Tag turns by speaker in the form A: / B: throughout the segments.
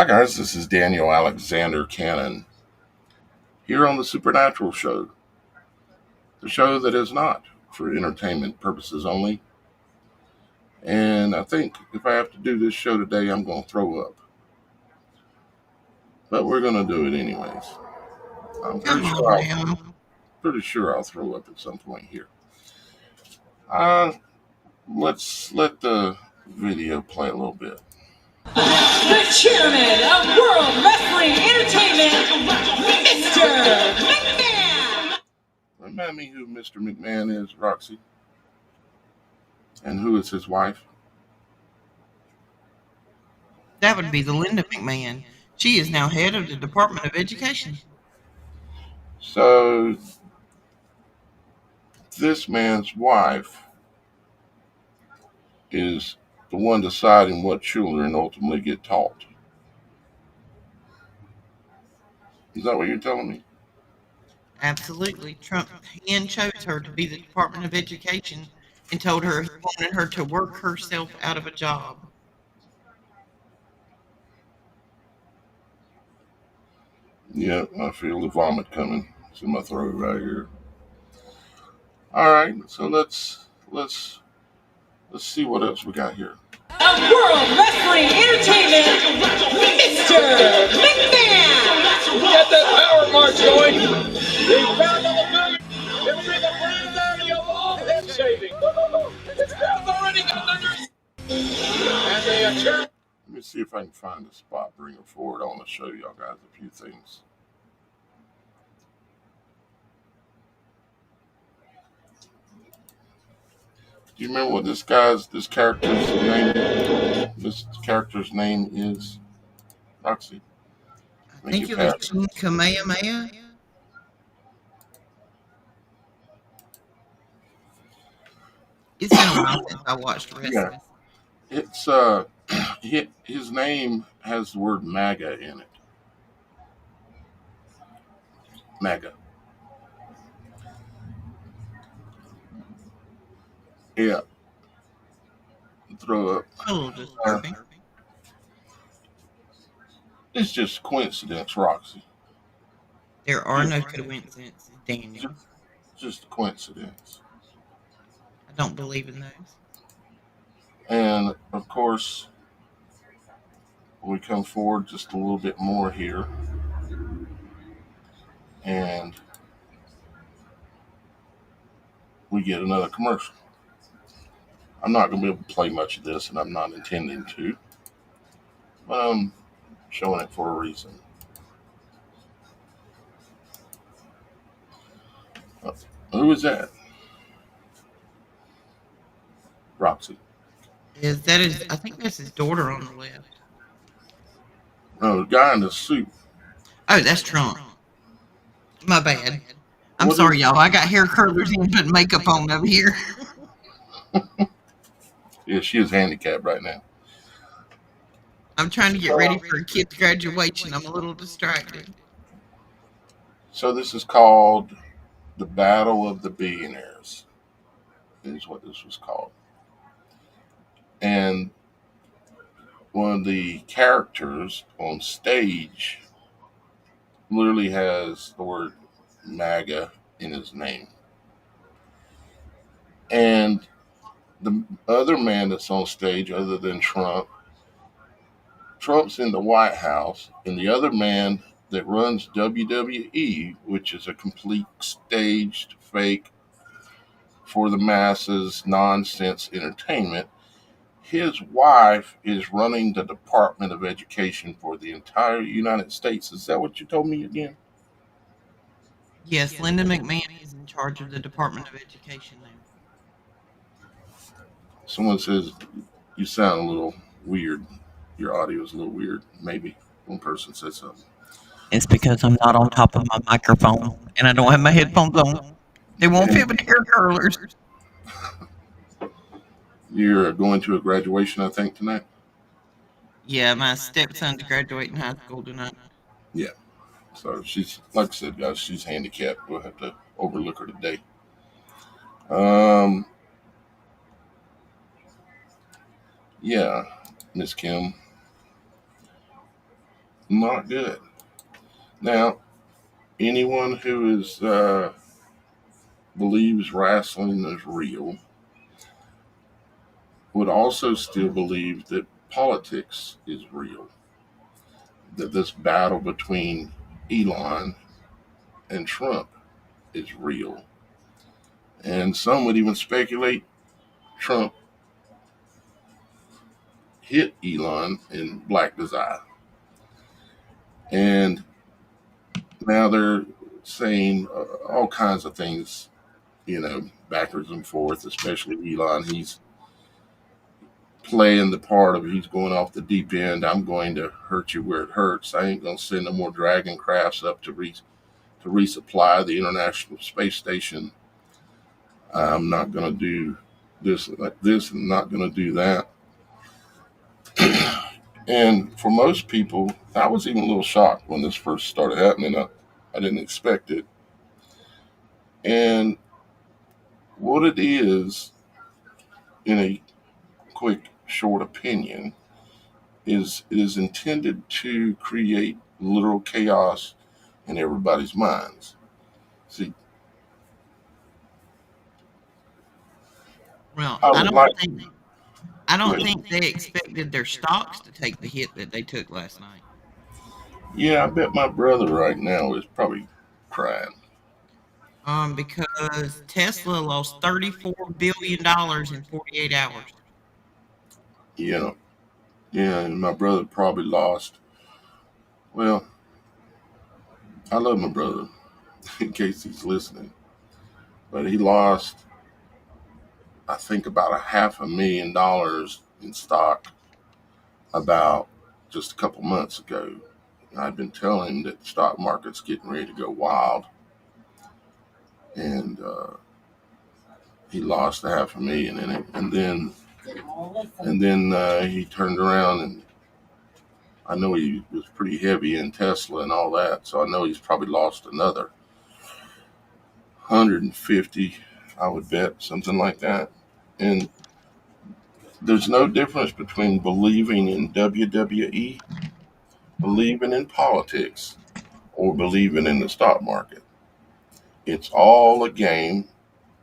A: Hi guys, this is Daniel Alexander Cannon here on the Supernatural Show, the show that is not for entertainment purposes only. And I think if I have to do this show today, I'm going to throw up. But we're going to do it anyways. I'm pretty sure I'll throw up at some point here. Let's let the video play a little bit.
B: The chairman of World Wrestling Entertainment, Mr. McMahon.
A: Remind me who Mr. McMahon is, Roxy? And who is his wife?
C: That would be the Linda McMahon. She is now head of the Department of Education.
A: So, this man's wife is the one deciding what children ultimately get taught. Is that what you're telling me?
C: Absolutely. Trump chose her to be the Department of Education and told her he wanted her to work herself out of a job.
A: Yeah, I feel the vomit coming. It's in my throat right here. All right, so let's see what else we got here.
B: Of World Wrestling Entertainment, Mr. McMahon.
D: Get that power march going. We found all the billion. It'll be the brand area of all head shaving. It's already got their and the attorney.
A: Let me see if I can find a spot, bring it forward. I want to show y'all guys a few things. Do you remember what this character's name is? Roxy?
C: I think it was Kamehameha. It's been a while since I watched wrestling.
A: Yeah. It's his name has the word MAGA in it. MAGA. Yeah. Throw up.
C: A little disturbing.
A: It's just coincidence, Roxy.
C: There are no coincidences, Daniel.
A: Just a coincidence.
C: I don't believe in those.
A: And of course, we come forward just a little bit more here. And we get another commercial. I'm not going to be able to play much of this, and I'm not intending to. But I'm showing it for a reason. Who is that? Roxy.
C: I think that's his daughter on the left.
A: No, the guy in the suit.
C: Oh, that's Trump. My bad. I'm sorry, y'all. I got hair curlers and putting makeup on over here.
A: Yeah, she is handicapped right now.
C: I'm trying to get ready for a kid's graduation. I'm a little distracted.
A: So this is called the Battle of the Billionaires. Is what this was called. And one of the characters on stage literally has the word MAGA in his name. And the other man that's on stage, other than Trump's in the White House, and the other man that runs WWE, which is a complete staged, fake, for the masses, nonsense entertainment, his wife is running the Department of Education for the entire United States. Is that what you told me again?
C: Yes, Linda McMahon is in charge of the Department of Education now.
A: Someone says you sound a little weird. Your audio is a little weird. Maybe one person said something.
C: It's because I'm not on top of my microphone and I don't have my headphones on. They won't fit with hair curlers.
A: You're going to a graduation, I think, tonight?
C: Yeah, my stepson's graduating high school tonight.
A: Yeah. So she's, like I said, guys, she's handicapped. We'll have to overlook her today. Yeah, Miss Kim. Not good. Now, anyone who believes wrestling is real would also still believe that politics is real. That this battle between Elon and Trump is real. And some would even speculate Trump hit Elon and blacked his eye. And now they're saying all kinds of things, backwards and forth, especially Elon. He's playing the part of he's going off the deep end. I'm going to hurt you where it hurts. I ain't going to send no more Dragon crafts up to resupply the International Space Station. I'm not going to do this like this and not going to do that. And for most people, I was even a little shocked when this first started happening. I didn't expect it. And what it is, in a quick, short opinion, is it is intended to create literal chaos in everybody's minds. See,
C: Well,
A: I
C: I
A: would
C: don't
A: like.
C: think I don't
A: Good.
C: think they expected their stocks to take the hit that they took last night.
A: Yeah, I bet my brother right now is probably crying.
C: Because Tesla lost $34 billion in 48 hours.
A: You know, yeah, and my brother probably lost. Well, I love my brother in case he's listening, but he lost, I think, about $500,000 in stock about just a couple months ago. And I've been telling him that the stock market's getting ready to go wild, and he lost $500,000 in it, and then he turned around, and I know he was pretty heavy in Tesla and all that, so I know he's probably lost another 150, I would bet, something like that. And there's no difference between believing in WWE, believing in politics, or believing in the stock market. It's all a game.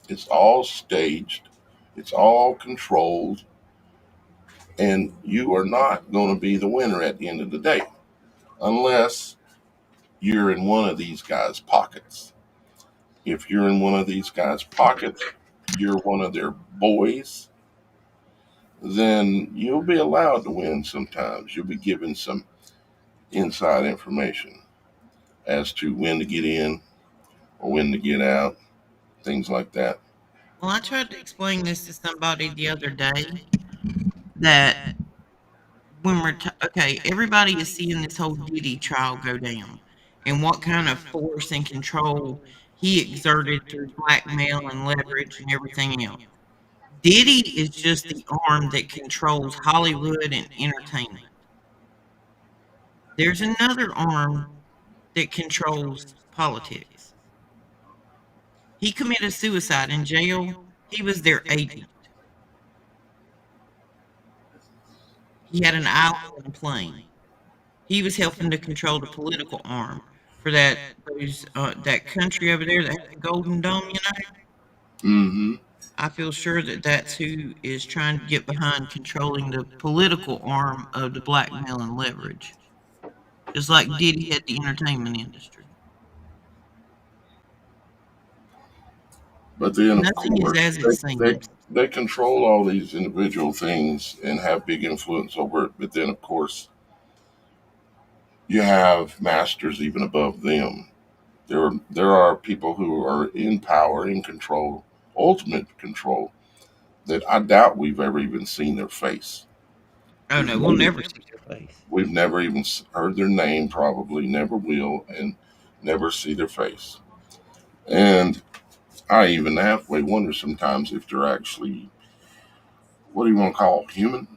A: It's all staged. It's all controlled. And you are not going to be the winner at the end of the day unless you're in one of these guys' pockets. If you're in one of these guys' pockets, you're one of their boys, then you'll be allowed to win sometimes. You'll be given some inside information as to when to get in or when to get out, things like that.
C: Well, I tried to explain this to somebody the other day that when okay, everybody is seeing this whole Diddy trial go down and what kind of force and control he exerted through blackmail and leverage and everything else. Diddy is just the arm that controls Hollywood and entertainment. There's another arm that controls politics. He committed suicide in jail. He was their agent. He had an island on a plane. He was helping to control the political arm for that country over there that has the Golden Dome.
A: Mm-hmm.
C: I feel sure that that's who is trying to get behind controlling the political arm of the blackmail and leverage, just like Diddy had the entertainment industry.
A: But then, of
C: Nothing is
A: course,
C: as it seems.
A: they control all these individual things and have big influence over it. But then, of course, you have masters even above them. There are people who are in power, in control, ultimate control, that I doubt we've ever even seen their face.
C: Oh no, we'll never see their face.
A: We've never even heard their name, probably never will, and never see their face. And I even halfway wonder sometimes if they're actually, what do you want to call it, human?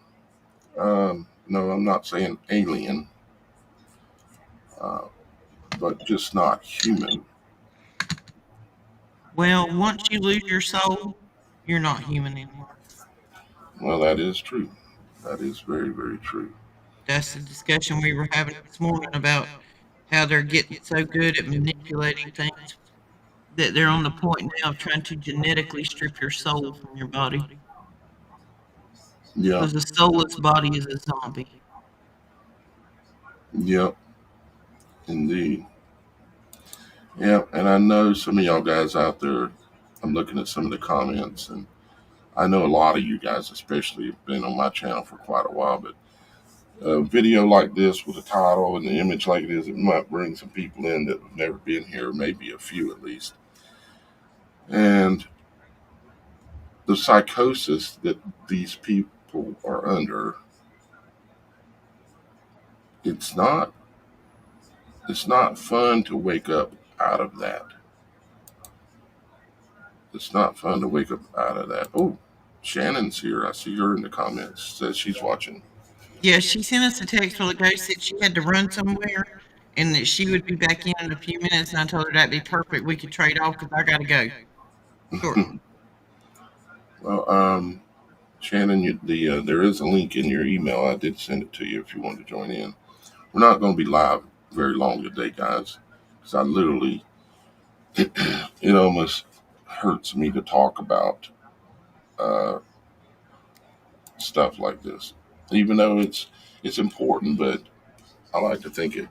A: No, I'm not saying alien, uh, but just not human.
C: Well, once you lose your soul, you're not human anymore.
A: Well, that is true. That is very, very true.
C: That's the discussion we were having this morning about how they're getting so good at manipulating things that they're on the point now of trying to genetically strip your soul from your body.
A: Yeah,
C: Because a soulless body is a zombie.
A: yep, indeed. Yeah, and I know some of y'all guys out there, I'm looking at some of the comments, and I know a lot of you guys, especially, have been on my channel for quite a while, but a video like this with a title and the image like it is, it might bring some people in that have never been here, maybe a few at least. And the psychosis that these people are under, it's not fun to wake up out of that. It's not fun to wake up out of that. Oh, Shannon's here. I see her in the comments. Says she's watching.
C: Yeah, she sent us a text while ago, said she had to run somewhere and that she would be back in a few minutes. And I told her that'd be perfect. We could trade off because I got to go shortly.
A: Well, Shannon, there is a link in your email. I did send it to you if you want to join in. We're not going to be live very long today, guys, because I literally, it almost hurts me to talk about uh, stuff like this, even though it's important. But I like to think it.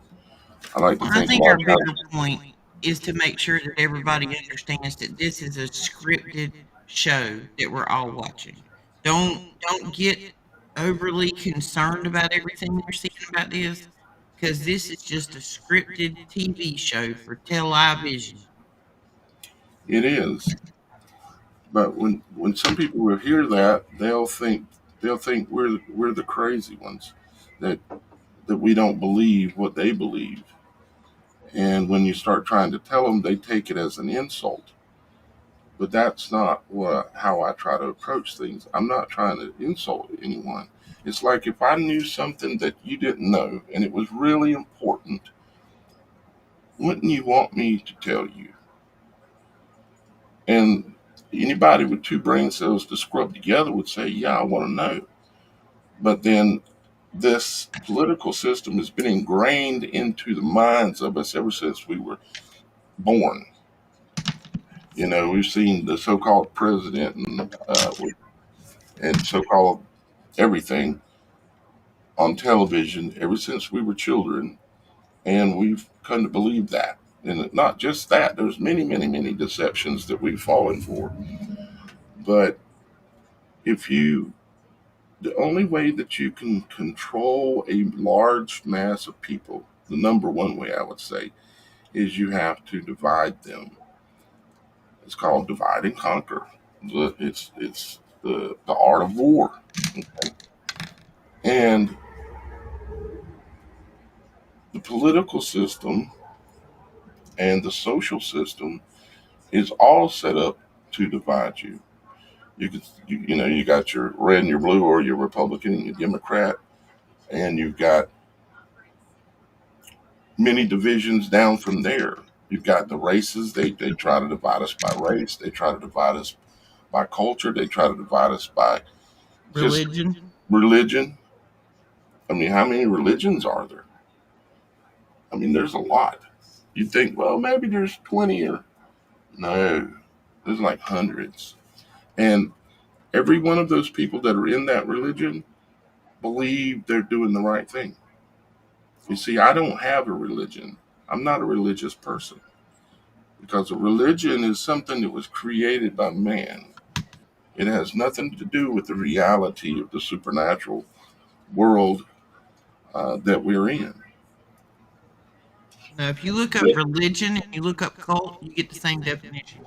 A: I like to
C: I
A: think a
C: think
A: lot
C: our
A: of
C: bigger
A: times.
C: point is to make sure that everybody understands that this is a scripted show that we're all watching. Don't get overly concerned about everything you're seeing about this, because this is just a scripted TV show for television.
A: It is, but when some people will hear that, they'll think we're the crazy ones, that we don't believe what they believe. And when you start trying to tell them, they take it as an insult. But that's not how I try to approach things. I'm not trying to insult anyone. It's like if I knew something that you didn't know and it was really important, wouldn't you want me to tell you? And anybody with two brain cells to scrub together would say, yeah, I want to know. But then this political system has been ingrained into the minds of us ever since we were born. You know, we've seen the so-called president and so-called everything on television ever since we were children, and we've come to believe that. And not just that, there's many, many, many deceptions that we've fallen for. But if you, the only way that you can control a large mass of people, the number one way I would say, is you have to divide them. It's called divide and conquer. It's the art of war. And the political system and the social system is all set up to divide you. You got your red and your blue, or your Republican and your Democrat, and you've got many divisions down from there. You've got the races. They try to divide us by race. They try to divide us by culture. They try to divide us by just
C: Religion.
A: religion. I mean, how many religions are there? I mean, there's a lot. You think, well, maybe there's 20 or no, there's like hundreds. And every one of those people that are in that religion believe they're doing the right thing. You see, I don't have a religion. I'm not a religious person, because a religion is something that was created by man. It has nothing to do with the reality of the supernatural world that we're in.
C: Now, if you look up religion and you look up cult, you get the same definition.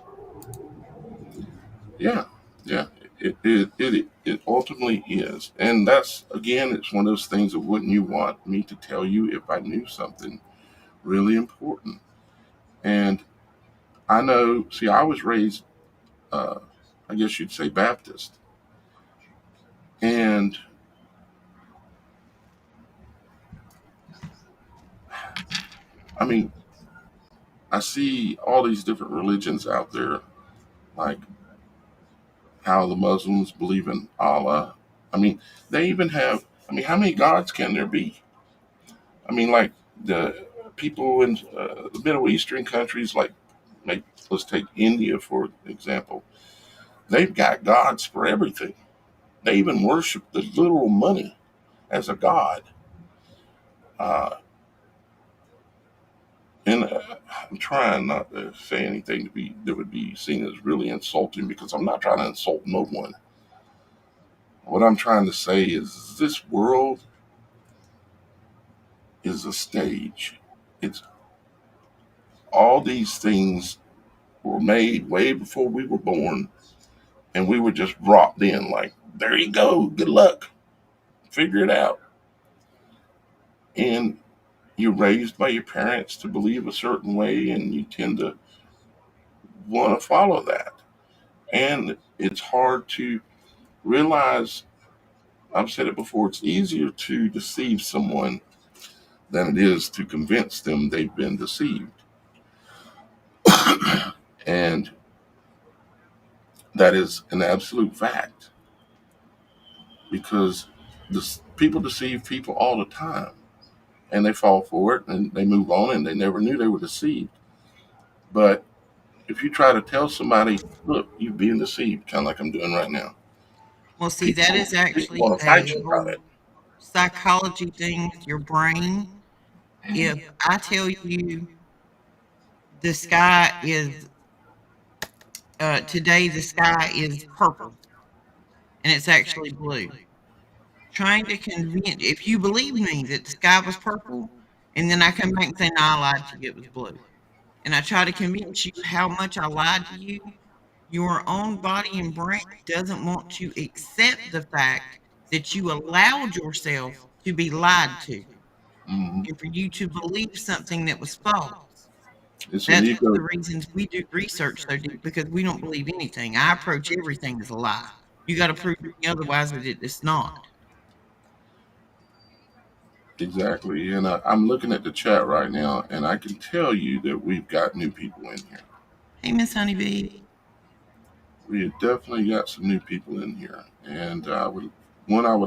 A: Yeah, yeah. It ultimately is. And that's, again, it's one of those things that wouldn't you want me to tell you if I knew something really important. And I know, see, I was raised, I guess you'd say, Baptist. And I mean, I see all these different religions out there, like how the Muslims believe in Allah. I mean, they even have I mean, how many gods can there be? I mean, like the people in the Middle Eastern countries, like let's take India for example. They've got gods for everything. They even worship the literal money as a god. Uh, and I'm trying not to say anything that would be seen as really insulting because I'm not trying to insult no one. What I'm trying to say is this world is a stage. It's all these things were made way before we were born, and we were just dropped in like, there you go, good luck, figure it out. And you're raised by your parents to believe a certain way, and you tend to want to follow that. And it's hard to realize, I've said it before, it's easier to deceive someone than it is to convince them they've been deceived. And that is an absolute fact because people deceive people all the time and they fall for it and they move on and they never knew they were deceived. But if you try to tell somebody, look, you're being deceived, kind of like I'm doing right now,
C: Well, see, that
A: people,
C: is
A: people
C: actually
A: want to fight
C: a
A: you about
C: whole
A: it.
C: psychology thing with your brain. If I tell you the sky is today, the sky is purple and it's actually blue, trying to convince if you believe me that the sky was purple, and then I come back and say, no, I lied to you, it was blue. And I try to convince you how much I lied to you, your own body and brain doesn't want to accept the fact that you allowed yourself to be lied to
A: Hmm.
C: and for you to believe something that was false.
A: It's an
C: That's one of
A: ego.
C: the reasons we do research so deep because we don't believe anything. I approach everything as a lie. You got to prove to me otherwise that it's not.
A: Exactly. And I'm looking at the chat right now, and I can tell you that we've got new people in here.
C: Hey, Miss Honeybee.
A: We have definitely got some new people in here. And I would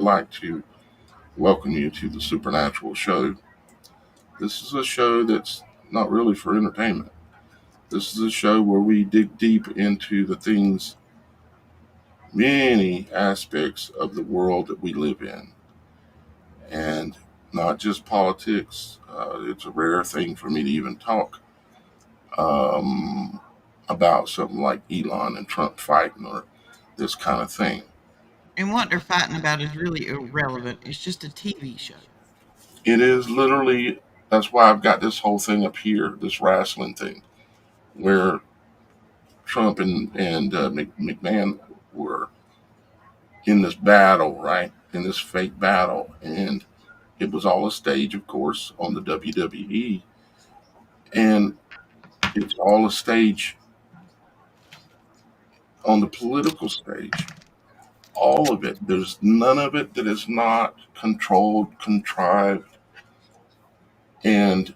A: like to welcome you to the Supernatural Show. This is a show that's not really for entertainment. This is a show where we dig deep into the things, many aspects of the world that we live in, and not just politics. It's a rare thing for me to even talk um, about something like Elon and Trump fighting or this kind of thing.
C: And what they're fighting about is really irrelevant. It's just a TV show.
A: It is literally, that's why I've got this whole thing up here, this wrestling thing, where Trump and McMahon were in this battle, right? In this fake battle. And it was all a stage, of course, on the WWE. And it's all a stage on the political stage. All of it. There's none of it that is not controlled, contrived, and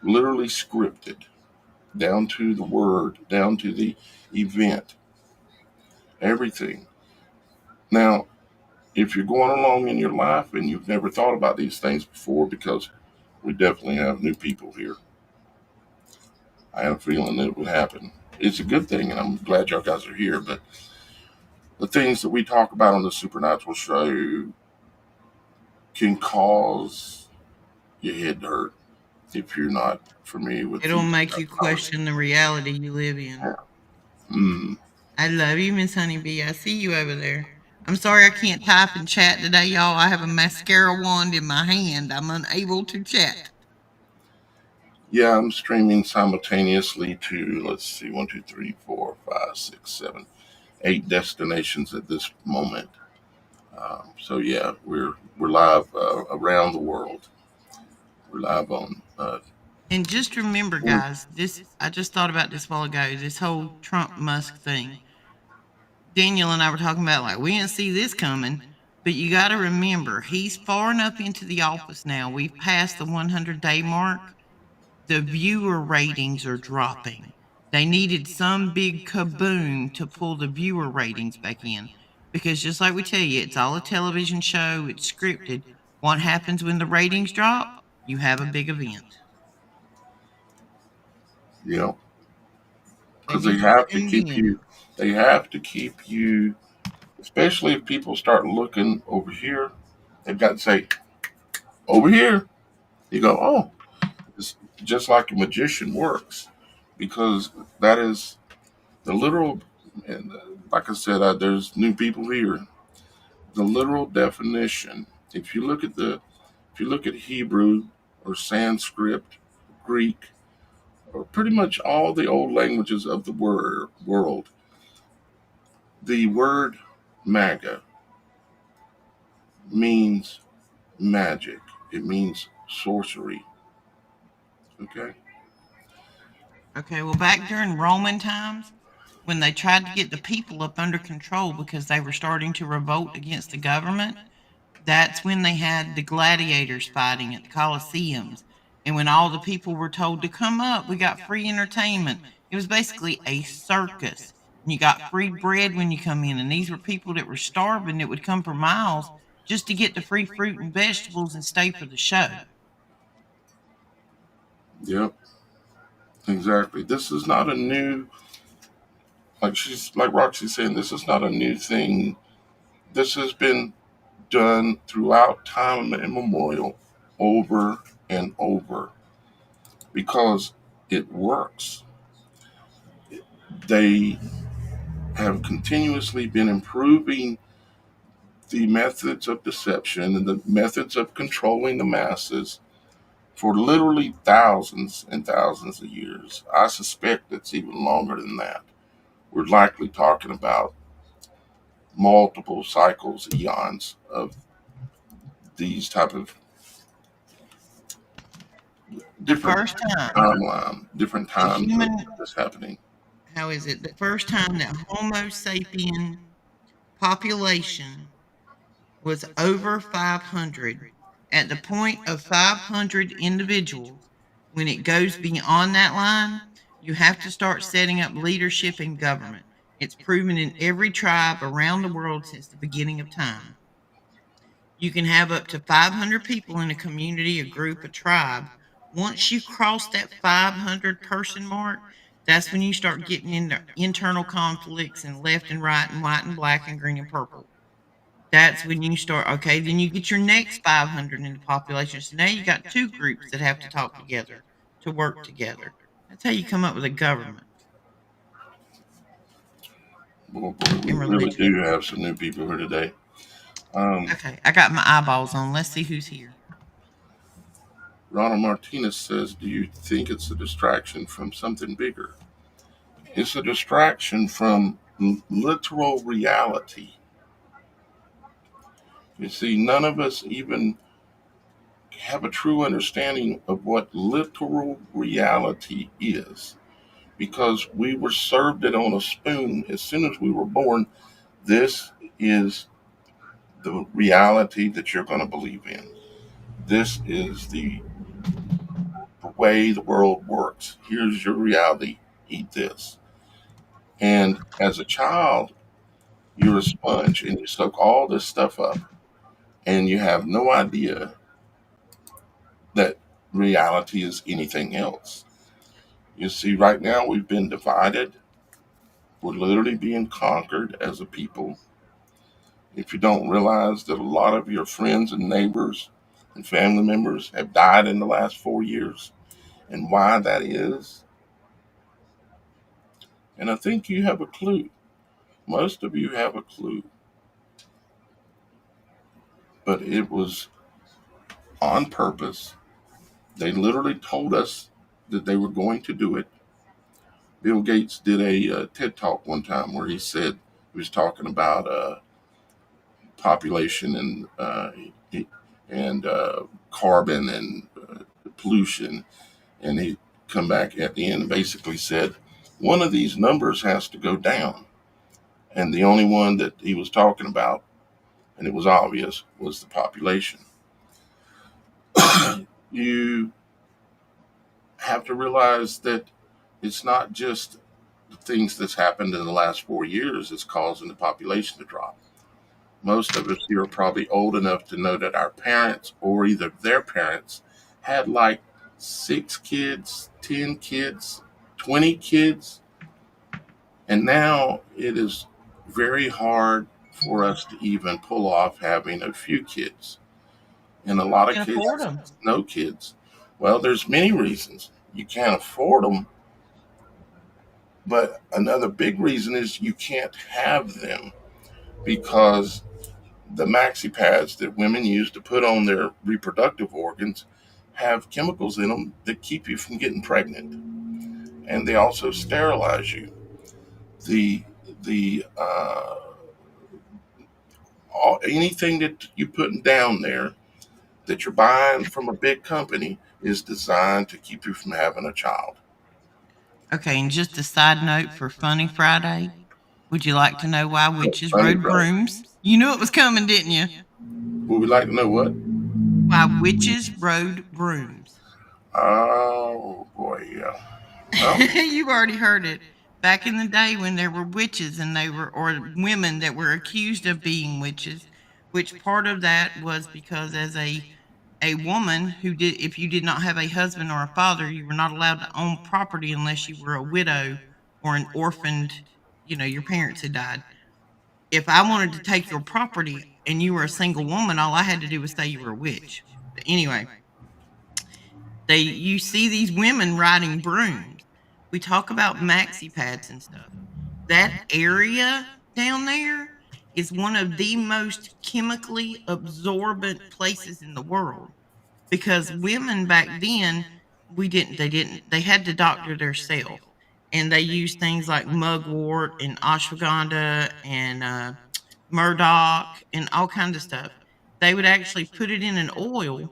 A: literally scripted down to the word, down to the event, everything. Now, if you're going along in your life and you've never thought about these things before, because we definitely have new people here, I had a feeling that it would happen. It's a good thing, and I'm glad y'all guys are here. But the things that we talk about on the Supernatural Show can cause your head to hurt if you're not familiar with
C: It'll
A: the
C: make you
A: terminology.
C: question the reality you live in.
A: Mm,
C: I love you, Miss Honeybee. I see you over there. I'm sorry I can't type and chat today, y'all. I have a mascara wand in my hand. I'm unable to chat.
A: yeah, I'm streaming simultaneously to, let's see, 1, 2, 3, 4, 5, 6, 7, 8 destinations at this moment. So yeah, we're live around the world. We're live on.
C: And just remember, guys, this I just thought about this a while ago, this whole Trump Musk thing. Daniel and I were talking about like we didn't see this coming, but you got to remember he's far enough into the office now. We've passed the 100-day mark. The viewer ratings are dropping. They needed some big kaboom to pull the viewer ratings back in Because just like we tell you, it's all a television show, it's scripted. What happens when the ratings drop? You have a big event.
A: You know,
C: And
A: because they
C: people
A: have to
C: tune
A: keep
C: in.
A: you. They have to keep you, especially if people start looking over here. They've got to say over here. You go, oh, it's just like a magician works, because that is the literal. And like I said, there's new people here. The literal definition. If you look at Hebrew or Sanskrit, Greek, or pretty much all the old languages of the world, the word maga means magic. It means sorcery. Okay?
C: Okay, well, back during Roman times, when they tried to get the people up under control because they were starting to revolt against the government, that's when they had the gladiators fighting at the Colosseums. And when all the people were told to come up, we got free entertainment. It was basically a circus. And you got free bread when you come in. And these were people that were starving that would come for miles just to get the free fruit and vegetables and stay for the show.
A: Yep, exactly. This is not a new, like Roxy's saying, this is not a new thing. This has been done throughout time immemorial, over and over, because it works. They have continuously been improving the methods of deception and the methods of controlling the masses for literally thousands and thousands of years. I suspect it's even longer than that. We're likely talking about multiple cycles, eons of these type of
C: The
A: different
C: first time
A: different
C: a
A: times of
C: human,
A: this happening.
C: how is it? The first time that Homo sapien population was over 500. At the point of 500 individuals, when it goes beyond that line, you have to start setting up leadership and government. It's proven in every tribe around the world since the beginning of time. You can have up to 500 people in a community, a group, a tribe. Once you cross that 500 person mark, that's when you start getting into internal conflicts and left and right and white and black and green and purple. That's when you start, okay, then you get your next 500 in the population. So now you got two groups that have to talk together, to work together. That's how you come up with a government
A: Boy, boy, we
C: in
A: really
C: religion.
A: do have some new people here today. Um,
C: Okay, I got my eyeballs on. Let's see who's here.
A: Ronald Martinez says, do you think it's a distraction from something bigger? It's a distraction from literal reality. You see, none of us even have a true understanding of what literal reality is, because we were served it on a spoon as soon as we were born. This is the reality that you're going to believe in. This is the way the world works. Here's your reality. Eat this. And as a child, you're a sponge and you soak all this stuff up, and you have no idea that reality is anything else. You see, right now we've been divided. We're literally being conquered as a people. If you don't realize that a lot of your friends and neighbors and family members have died in the last 4 years, and why that is, and I think you have a clue. Most of you have a clue, but it was on purpose. They literally told us that they were going to do it. Bill Gates did a TED talk one time where he said he was talking about population and carbon and pollution, and he come back at the end and basically said one of these numbers has to go down, and the only one that he was talking about, and it was obvious, was the population. You have to realize that it's not just the things that's happened in the last 4 years that's causing the population to drop. Most of us here are probably old enough to know that our parents or either their parents had like 6 kids, 10 kids, 20 kids, and now it is very hard for us to even pull off having a few kids. In a lot of
C: Can afford
A: cases,
C: them.
A: no kids. Well, there's many reasons. You can't afford them, but another big reason is you can't have them because the maxi pads that women use to put on their reproductive organs have chemicals in them that keep you from getting pregnant, and they also sterilize you. The the anything that you put down there that you're buying from a big company is designed to keep you from having a child.
C: Okay, and just a side note for Funny Friday, would you like to know why witches
A: Funny,
C: rode
A: right?
C: brooms? You knew it was coming, didn't you?
A: Would we like to know what?
C: Why witches rode brooms.
A: Oh boy, yeah. Well,
C: You've already heard it. Back in the day when there were witches and they were, or women that were accused of being witches, which part of that was because as a woman who did, if you did not have a husband or a father, you were not allowed to own property unless you were a widow or an orphaned, your parents had died. If I wanted to take your property and you were a single woman, all I had to do was say you were a witch. But anyway, you see these women riding brooms. We talk about maxi pads and stuff. That area down there is one of the most chemically absorbent places in the world because women back then they had to doctor themselves and they used things like mugwort and ashwagandha and murdoch and all kinds of stuff. They would actually put it in an oil,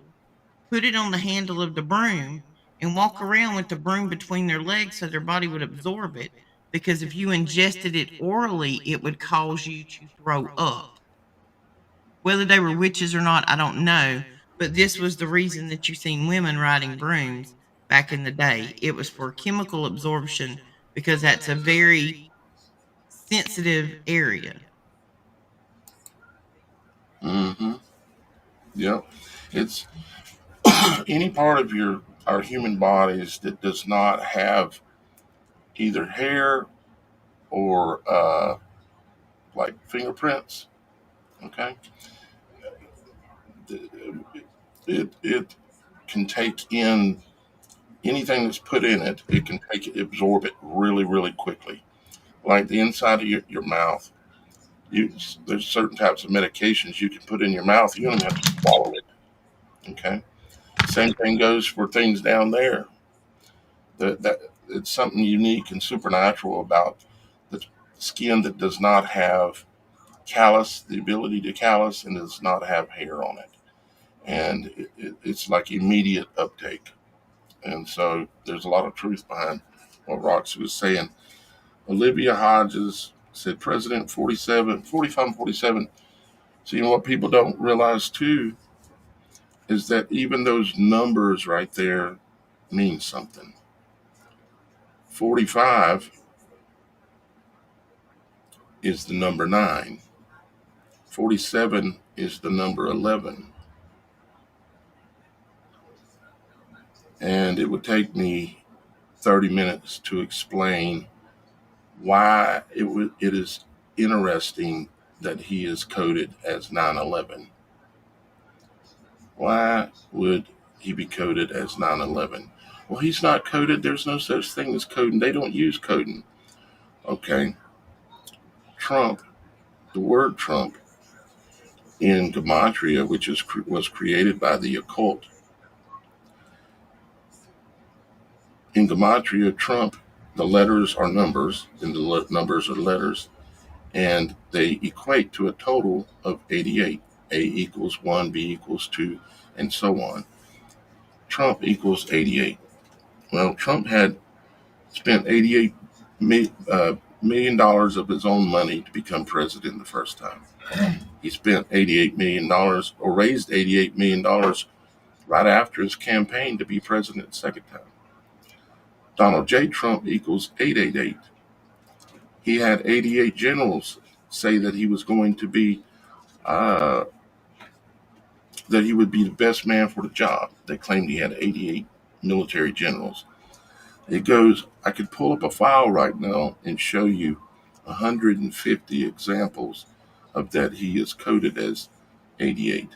C: put it on the handle of the broom, and walk around with the broom between their legs so their body would absorb it. Because if you ingested it orally, it would cause you to throw up. Whether they were witches or not, I don't know. But this was the reason that you seen women riding brooms back in the day. It was for chemical absorption because that's a very sensitive area.
A: mm-hmm. Yeah. It's any part of our human bodies that does not have either hair or like fingerprints. Okay, it can take in anything that's put in it. It can absorb it really really quickly. Like the inside of your mouth. You, there's certain types of medications you can put in your mouth. You don't have to swallow it. Okay. Same thing goes for things down there. That it's something unique and supernatural about the skin that does not have callus, the ability to callus, and does not have hair on it. And it's like immediate uptake. And so there's a lot of truth behind what Roxy was saying. Olivia Hodges said President 45 47. So, what people don't realize too is that even those numbers right there mean something. 45 is the number 9. 47 is the number 11. And it would take me 30 minutes to explain why it is interesting that he is coded as 9/11. Why would he be coded as 9/11? Well, he's not coded. There's no such thing as coding. They don't use coding. Okay. Trump, the word Trump in Gematria, which was created by the occult. In Gematria, Trump, the letters are numbers, and the numbers are letters, and they equate to a total of 88. A equals 1, B equals 2, and so on. Trump equals 88. Well, Trump had spent $88 million of his own money to become president the first time. He spent $88 million or raised $88 million right after his campaign to be president the second time. Donald J. Trump equals 888. He had 88 generals say that he was going to be uh, that he would be the best man for the job. They claimed he had 88 military generals. It goes, I could pull up a file right now and show you 150 examples of that he is coded as 88.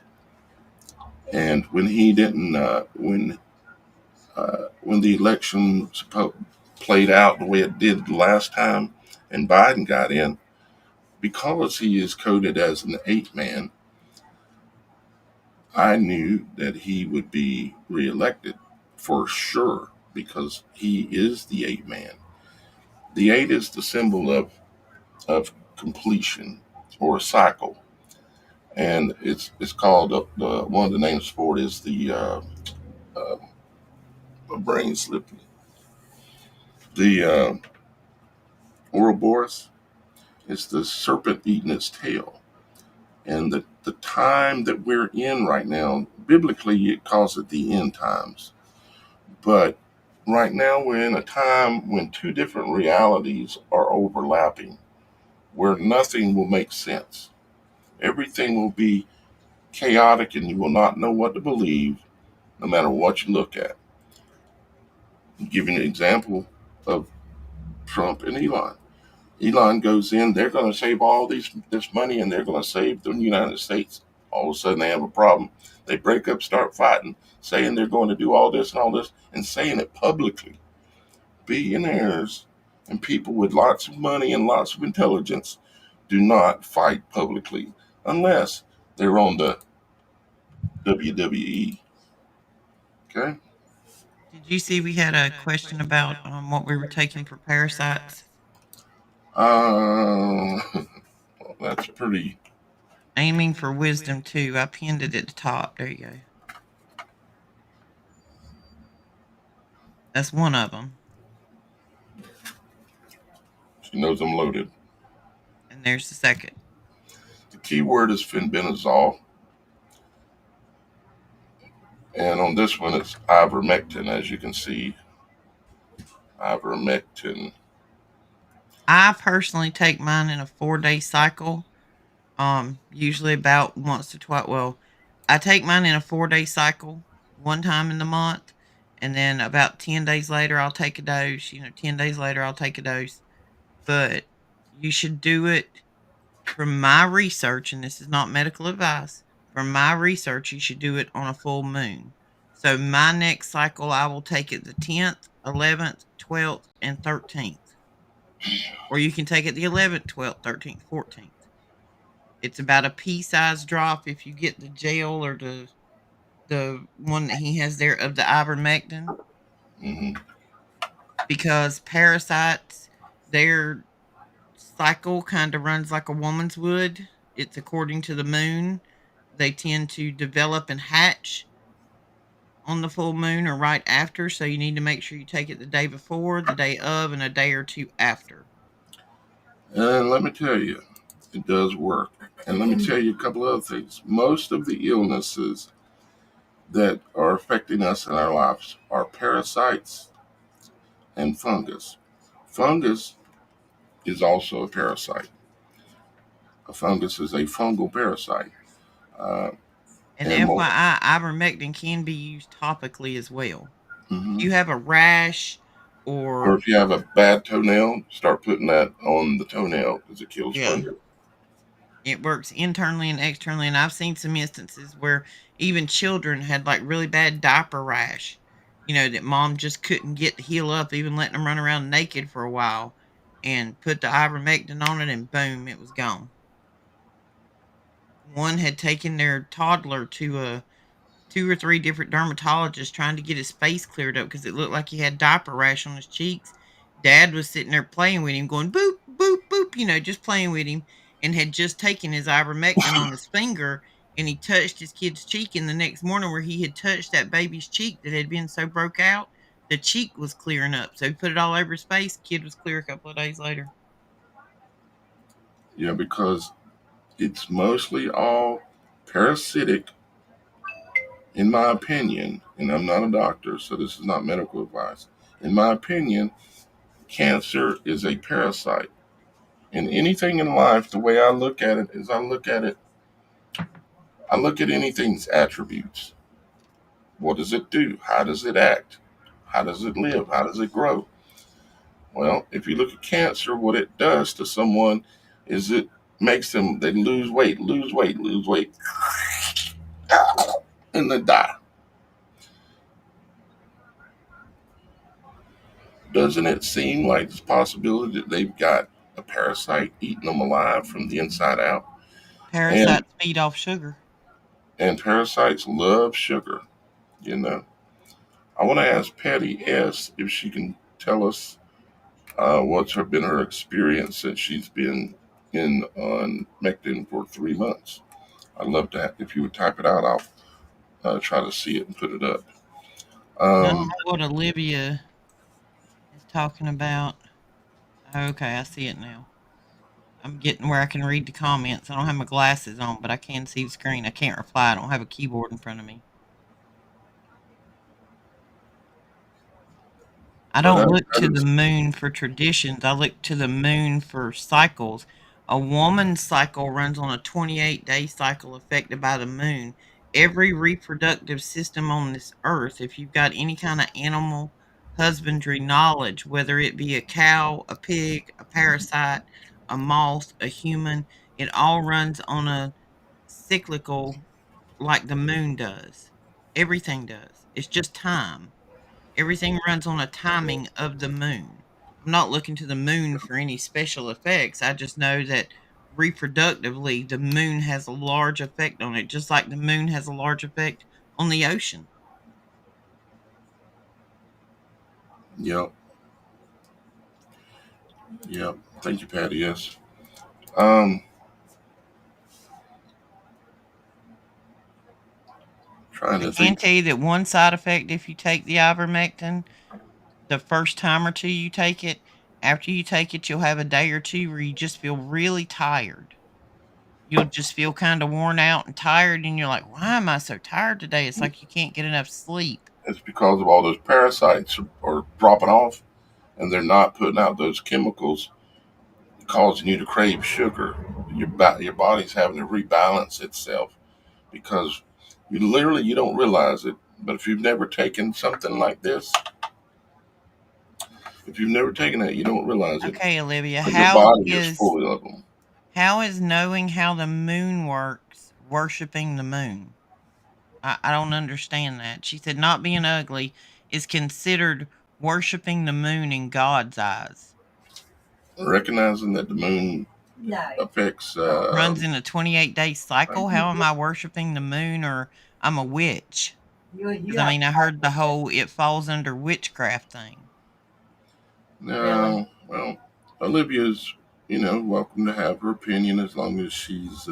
A: And when he didn't, when the election played out the way it did last time, and Biden got in, because he is coded as an 8 man, I knew that he would be reelected for sure because he is the 8 man. The 8 is the symbol of completion or a cycle, and it's called one of the names for it is the uh, brain slipping, the Ouroboros. It's the serpent eating its tail, and the time that we're in right now, biblically it calls it the end times, but right now we're in a time when two different realities are overlapping, where nothing will make sense. Everything will be chaotic and you will not know what to believe no matter what you look at. I'll give you an example of Trump and Elon. Elon goes in, they're going to save all this money and they're going to save the United States. All of a sudden they have a problem. They break up, start fighting, saying they're going to do all this and all this, and saying it publicly. Billionaires and people with lots of money and lots of intelligence do not fight publicly unless they're on the WWE. Okay?
C: Did you see we had a question about what we were taking for parasites?
A: Well, that's pretty.
C: Aiming for wisdom too. I pinned it at the top. There you go. That's one of them.
A: She knows I'm loaded.
C: And there's the second.
A: The key word is fenbendazole. And on this one, it's ivermectin, as you can see. Ivermectin.
C: I personally take mine in a 4-day cycle. Usually about once to twice. Well, I take mine in a 4-day cycle, one time in the month, and then about 10 days later I'll take a dose. 10 days later I'll take a dose. But you should do it, from my research, and this is not medical advice. From my research, you should do it on a full moon. So my next cycle, I will take it the 10th, 11th, 12th, and 13th. Or you can take it the 11th, 12th, 13th, 14th. It's about a pea-sized drop if you get the gel or the one that he has there of the ivermectin.
A: Mm-hmm.
C: Because parasites, their cycle kind of runs like a woman's would. It's according to the moon. They tend to develop and hatch on the full moon or right after. So you need to make sure you take it the day before, the day of, and a day or two after.
A: And let me tell you, it does work. And let me tell you a couple other things. Most of the illnesses that are affecting us in our lives are parasites and fungus. Fungus is also a parasite. A fungus is a fungal parasite. Uh,
C: And
A: and most,
C: FYI, ivermectin can be used topically as well. If
A: mhm.
C: you have a rash
A: Or
C: or,
A: if you have a bad toenail, start putting that on the toenail because it kills
C: yeah,
A: fungus.
C: it works internally and externally. And I've seen some instances where even children had like really bad diaper rash, that mom just couldn't get to heal up, even letting them run around naked for a while, and put the ivermectin on it, and boom, it was gone. One had taken their toddler to a 2 or 3 different dermatologists trying to get his face cleared up because it looked like he had diaper rash on his cheeks. Dad was sitting there playing with him, going boop, boop, boop, just playing with him, and had just taken his ivermectin on his finger, and he touched his kid's cheek. And the next morning, where he had touched that baby's cheek that had been so broke out, the cheek was clearing up. So he put it all over his face. Kid was clear a couple of days later.
A: Yeah, because it's mostly all parasitic, in my opinion, and I'm not a doctor, so this is not medical advice. In my opinion, cancer is a parasite. And anything in life, the way I look at it is I look at it I look at anything's attributes. What does it do? How does it act? How does it live? How does it grow? Well, if you look at cancer, what it does to someone is it makes them they lose weight, lose weight, lose weight, and they die. Doesn't it seem like it's a possibility that they've got a parasite eating them alive from the inside out? And
C: Parasites feed off sugar.
A: parasites love sugar, you know. I want to ask Patty S if she can tell us been her experience since she's been in on Mectin for 3 months. I'd love to if you would type it out. I'll try to see it and put it up.
C: I don't know
A: Um,
C: what Olivia is talking about. Okay, I see it now. I'm getting where I can read the comments. I don't have my glasses on, but I can see the screen. I can't reply. I don't have a keyboard in front of me. I
A: but
C: don't look
A: that
C: to the
A: is
C: moon for traditions. I look to the moon for cycles. A woman's cycle runs on a 28-day cycle affected by the moon. Every reproductive system on this earth, if you've got any kind of animal husbandry knowledge, whether it be a cow, a pig, a parasite, a moth, a human, it all runs on a cyclical like the moon does. Everything does. It's just time. Everything runs on a timing of the moon. I'm not looking to the moon for any special effects. I just know that reproductively, the moon has a large effect on it, just like the moon has a large effect on the ocean.
A: yep, yep. Thank you, Patty. Yes. Um, Trying
C: I
A: to
C: can
A: think.
C: tell you that one side effect if you take the ivermectin, the first time or two you take it, after you take it, you'll have a day or two where you just feel really tired. You'll just feel kind of worn out and tired, and you're like, why am I so tired today? It's like you can't get enough sleep.
A: It's because of all those parasites are dropping off, and they're not putting out those chemicals causing you to crave sugar. Your body's having to rebalance itself because you don't realize it. But if you've never taken something like this, if you've never taken it, you don't realize it.
C: Okay, Olivia,
A: But your body is full of them.
C: how is knowing how the moon works worshiping the moon? I don't understand that. She said not being ugly is considered worshiping the moon in God's eyes.
A: Recognizing that the moon affects.
C: Runs in a 28-day cycle. How am I worshiping the moon or I'm a witch? Because I mean, I heard the whole it falls under witchcraft thing.
A: No, well, Olivia's, welcome to have her opinion as long as she's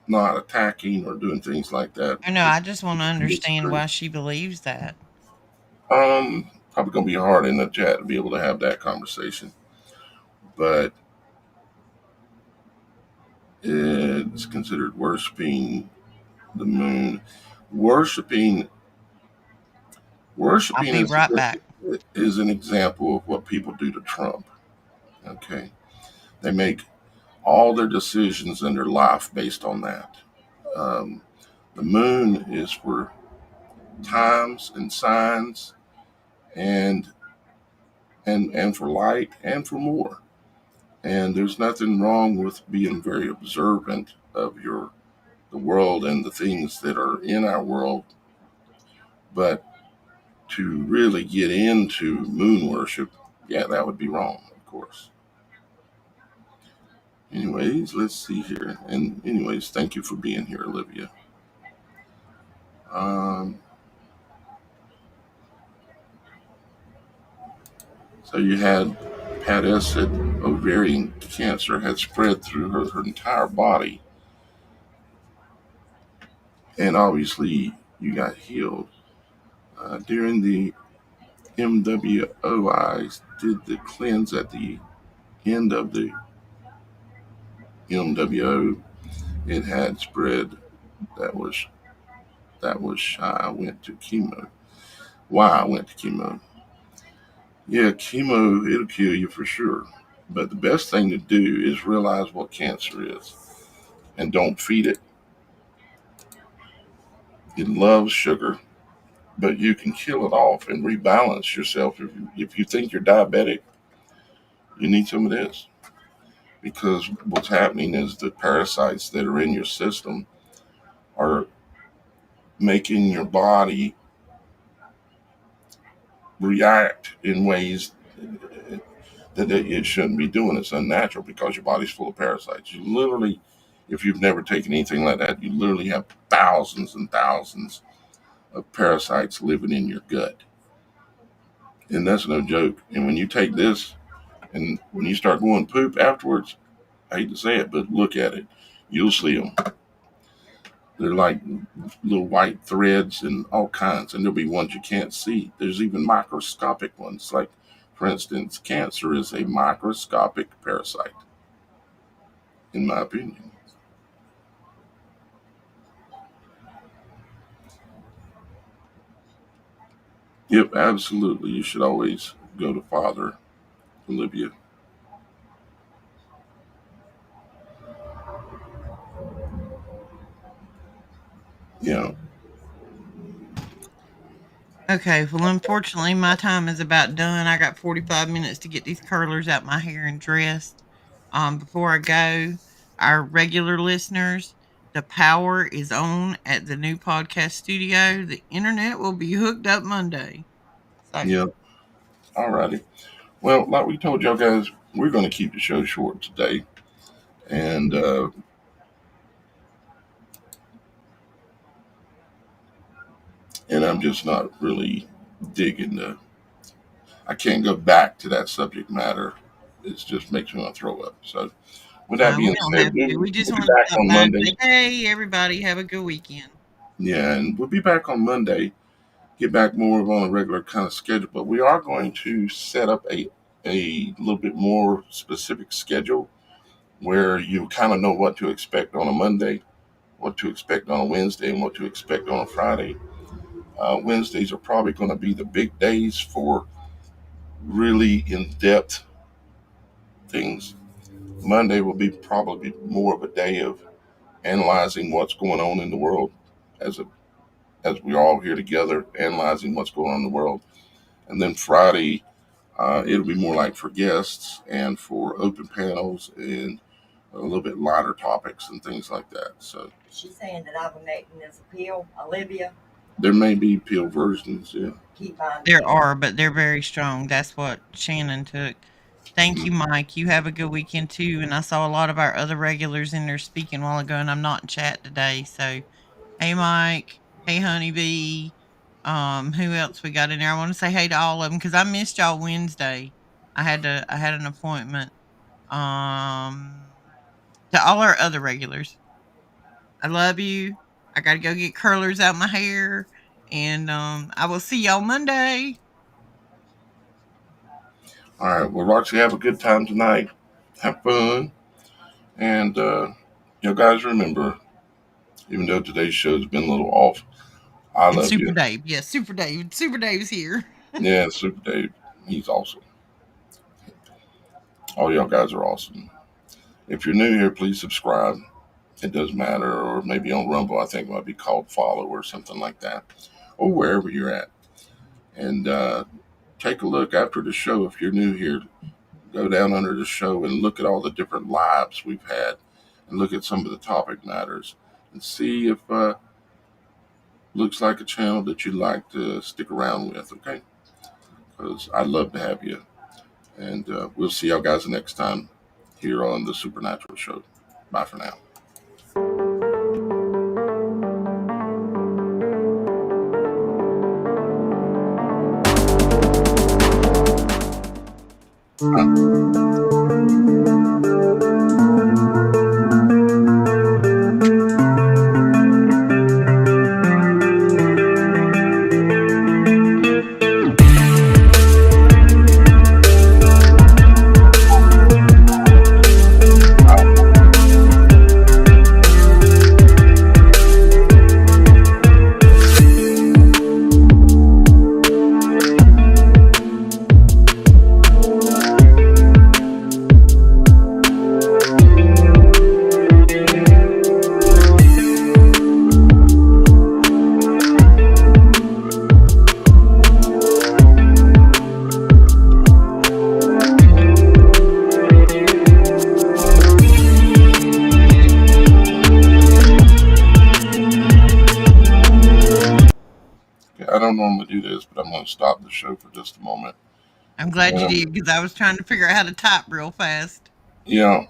A: not attacking or doing things like that.
C: I know. I just want to
A: We
C: understand
A: disagree.
C: why she believes that.
A: Probably gonna be hard in the chat to be able to have that conversation, but it's considered worshiping the moon. Worshiping,
C: I'll
A: worshiping
C: be right back.
A: is an example of what people do to Trump. Okay, they make all their decisions in their life based on that. Um, the moon is for times and signs and and for light and for more. And there's nothing wrong with being very observant of the world and the things that are in our world, but to really get into moon worship, yeah, that would be wrong, of course. Anyways, let's see here. And anyways, thank you for being here, Olivia. Um, so you had Pat S said ovarian cancer had spread through her entire body, and obviously you got healed. During the MWOI did the cleanse at the end of the MWO. It had spread. That was shy. I went to chemo. Why I went to chemo? Yeah, chemo it'll kill you for sure. But the best thing to do is realize what cancer is and don't feed it. It loves sugar, but you can kill it off and rebalance yourself. If you think you're diabetic, you need some of this, because what's happening is the parasites that are in your system are making your body react in ways that it shouldn't be doing. It's unnatural because your body's full of parasites. You literally, if you've never taken anything like that, you literally have thousands and thousands of parasites living in your gut. And that's no joke. And when you take this and when you start going poop afterwards, I hate to say it, but look at it. You'll see them. They're like little white threads and all kinds. And there'll be ones you can't see. There's even microscopic ones. Like, for instance, cancer is a microscopic parasite, in my opinion. Yep, absolutely. You should always go to Father Olivia. Yeah.
C: Okay, well, unfortunately, my time is about done. I got 45 minutes to get these curlers out my hair and dressed. Before I go, our regular listeners, the power is on at the new podcast studio. The internet will be hooked up Monday. So,
A: Yep. Alrighty. Well, like we told y'all guys, we're going to keep the show short today. And I'm just not really digging I can't go back to that subject matter. It just makes me want to throw up. So, with that
C: we
A: being
C: don't
A: said,
C: have
A: we'll
C: to. We just
A: be
C: want to
A: back
C: stop
A: on
C: by and
A: Monday.
C: say, hey, everybody, have a good weekend.
A: Yeah, and we'll be back on Monday. Get back more on a regular kind of schedule, but we are going to set up a little bit more specific schedule where you kind of know what to expect on a Monday, what to expect on a Wednesday, and what to expect on a Friday. Wednesdays are probably going to be the big days for really in-depth things. Monday will be probably more of a day of analyzing what's going on in the world as we're all here together, analyzing what's going on in the world. And then Friday, it'll be more like for guests and for open panels and a little bit lighter topics and things like that. So
E: she's saying that ivermectin is a pill, Olivia.
A: There may be pill versions, yeah.
C: There are, but they're very strong. That's what Shannon took. Thank you, Mike. You have a good weekend too. And I saw a lot of our other regulars in there speaking a while ago, and I'm not in chat today. So, hey, Mike. Hey, Honeybee. Who else we got in there? I want to say hey to all of them because I missed y'all Wednesday. I had an appointment. To all our other regulars, I love you. I got to go get curlers out my hair, and I will see y'all Monday.
A: All right. Well, Roxy, have a good time tonight. Have fun. And, guys, remember, even though today's show's been a little off, I love
C: Super
A: you.
C: Dave. Yes, Super Dave. Super Dave's here.
A: Yeah, Super Dave. He's awesome. All y'all guys are awesome. If you're new here, please subscribe. It doesn't matter. Or maybe on Rumble, I think it might be called follow or something like that. Or wherever you're at. And take a look after the show. If you're new here, go down under the show and look at all the different lives we've had. And look at some of the topic matters. And see if looks like a channel that you'd like to stick around with, okay? Because I'd love to have you. And we'll see y'all guys next time here on The Supernatural Show. Bye for now. don't normally do this, but I'm going to stop the show for just a moment.
C: I'm glad you
A: Um,
C: did because I was trying to figure out how to type real fast.
A: yeah,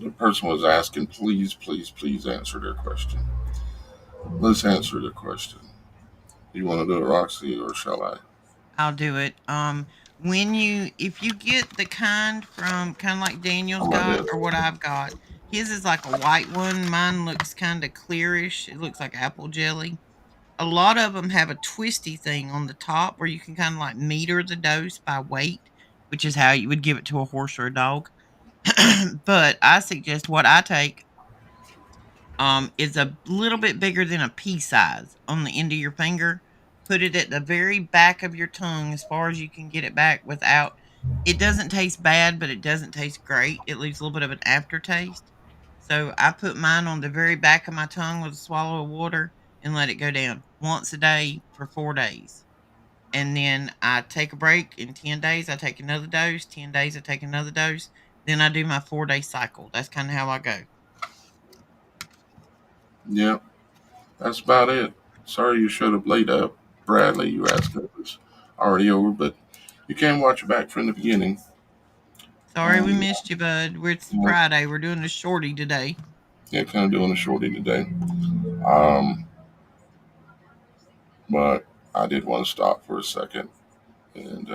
A: the person was asking, please, please, please answer their question. Let's answer the question. You want to do it, Roxy, or shall I?
C: I'll do it. If you get the kind from kind of like Daniel's
A: How about
C: got
A: this?
C: or what I've got, his is like a white one. Mine looks kind of clearish. It looks like apple jelly. A lot of them have a twisty thing on the top where you can kind of like meter the dose by weight, which is how you would give it to a horse or a dog. But I suggest what I take is a little bit bigger than a pea size on the end of your finger. Put it at the very back of your tongue as far as you can get it back without. It doesn't taste bad, but it doesn't taste great. It leaves a little bit of an aftertaste. So I put mine on the very back of my tongue with a swallow of water and let it go down once a day for 4 days. And then I take a break. In 10 days, I take another dose. 10 days, I take another dose. Then I do my 4 day cycle. That's kind of how I go.
A: Yeah, that's about it. Sorry you showed up late, Bradley. You asked if it was already over, but you can watch it back from the beginning.
C: Sorry we
A: And
C: missed you, bud. It's
A: yeah,
C: Friday. We're doing a shorty today.
A: yeah, kind of doing a shorty today. Um, but I did want to stop for a second, and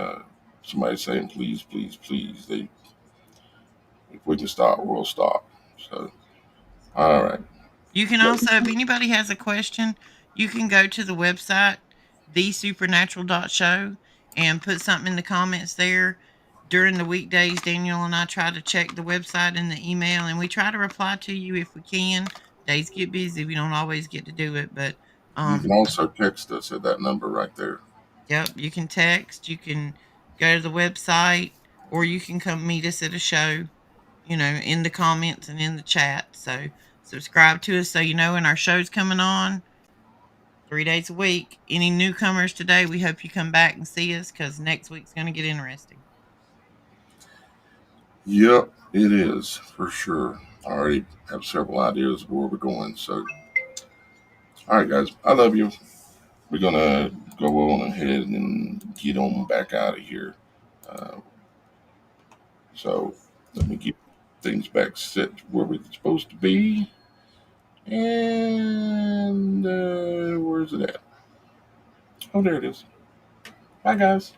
A: somebody saying, please, please, please. If we can stop, we'll stop. So, all right.
C: You can also, if anybody has a question, you can go to the website, TheSupernatural.Show, and put something in the comments there. During the weekdays, Daniel and I try to check the website and the email, and we try to reply to you if we can. Days get busy. We don't always get to do it, but
A: You can also text us at that number right there.
C: yep, you can text, you can go to the website, or you can come meet us at a show, in the comments and in the chat. So subscribe to us so you know when our show's coming on 3 days a week. Any newcomers today, we hope you come back and see us because next week's going to get interesting.
A: Yep, it is for sure. I already have several ideas of where we're going. So, all right, guys, I love you. We're gonna go on ahead and get on back out of here. Uh, so let me get things back set where we're supposed to be. And where's it at? Oh, there it is. Bye, guys.